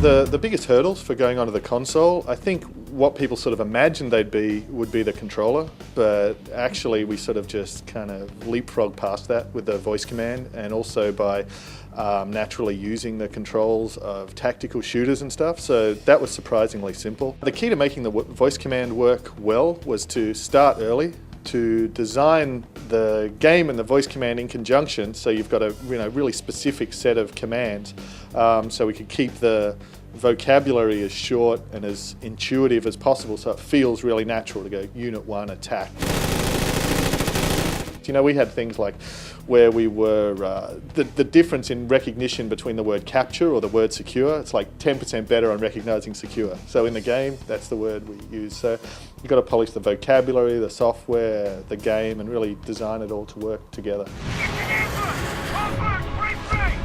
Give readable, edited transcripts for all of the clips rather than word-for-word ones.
The biggest hurdles for going onto the console, I think what people sort of imagined they'd be would be the controller, but actually we sort of just kind of leapfrog past that with the voice command, and also by naturally using the controls of tactical shooters and stuff, so that was surprisingly simple. The key to making the voice command work well was to start early, to design the game and the voice command in conjunction, so you've got a really specific set of commands, so we could keep the vocabulary as short and as intuitive as possible, so it feels really natural to go Unit 1 attack. We had things like where we were, the difference in recognition between the word capture or the word secure, it's like 10% better on recognizing secure. So in the game, that's the word we use. So you've got to polish the vocabulary, the software, the game, and really design it all to work together.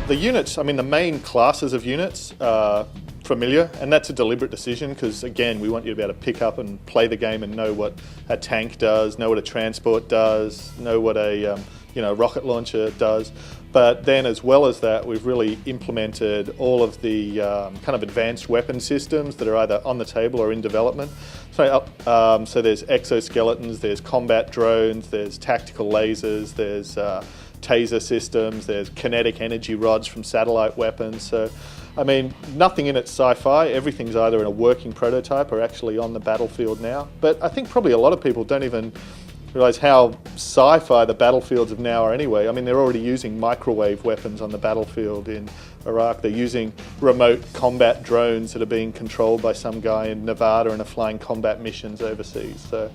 The units, the main classes of units are familiar, and that's a deliberate decision because, again, we want you to be able to pick up and play the game and know what a tank does, know what a transport does, know what a rocket launcher does. But then, as well as that, we've really implemented all of the kind of advanced weapon systems that are either on the table or in development. So there's exoskeletons, there's combat drones, there's tactical lasers, there's taser systems, there's kinetic energy rods from satellite weapons. So, nothing in it's sci-fi. Everything's either in a working prototype or actually on the battlefield now. But I think probably a lot of people don't even realise how sci-fi the battlefields of now are anyway. They're already using microwave weapons on the battlefield in Iraq. They're using remote combat drones that are being controlled by some guy in Nevada and are flying combat missions overseas. So,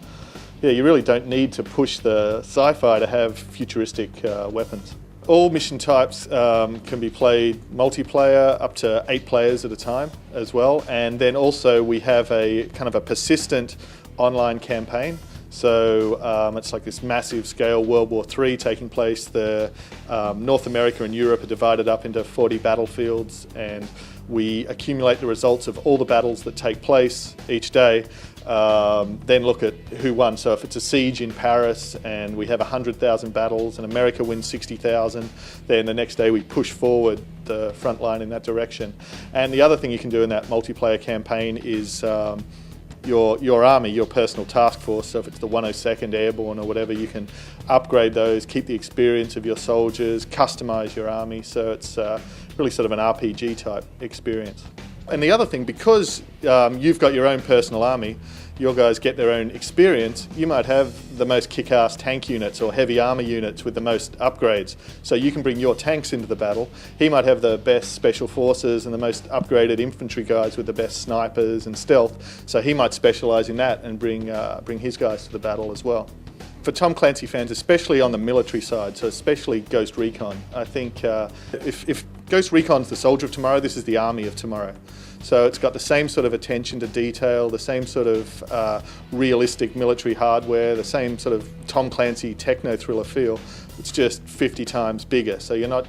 yeah, you really don't need to push the sci-fi to have futuristic weapons. All mission types can be played multiplayer, up to 8 players at a time as well. And then also we have a kind of a persistent online campaign. So it's like this massive scale World War III taking place. North America and Europe are divided up into 40 battlefields, and we accumulate the results of all the battles that take place each day, then look at who won. So if it's a siege in Paris and we have 100,000 battles and America wins 60,000, then the next day we push forward the front line in that direction. And the other thing you can do in that multiplayer campaign is your army, your personal task force. So if it's the 102nd Airborne or whatever, you can upgrade those, keep the experience of your soldiers, customize your army. So it's really sort of an RPG type experience. And the other thing, because you've got your own personal army, your guys get their own experience, you might have the most kick-ass tank units or heavy armor units with the most upgrades. So you can bring your tanks into the battle. He might have the best special forces and the most upgraded infantry guys with the best snipers and stealth. So he might specialize in that and bring his guys to the battle as well. For Tom Clancy fans, especially on the military side, so especially Ghost Recon, I think if Ghost Recon's the soldier of tomorrow, this is the army of tomorrow. So it's got the same sort of attention to detail, the same sort of realistic military hardware, the same sort of Tom Clancy techno-thriller feel. It's just 50 times bigger. So you're not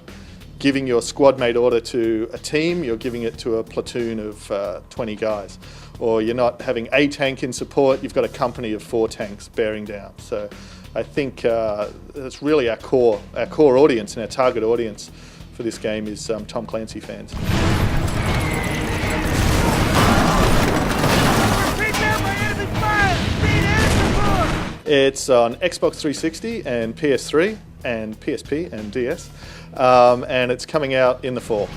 giving your squad mate order to a team, you're giving it to a platoon of 20 guys. Or you're not having a tank in support, you've got a company of 4 tanks bearing down. So I think that's really our core audience, and our target audience for this game is Tom Clancy fans. It's on Xbox 360 and PS3 and PSP and DS, and it's coming out in the fall.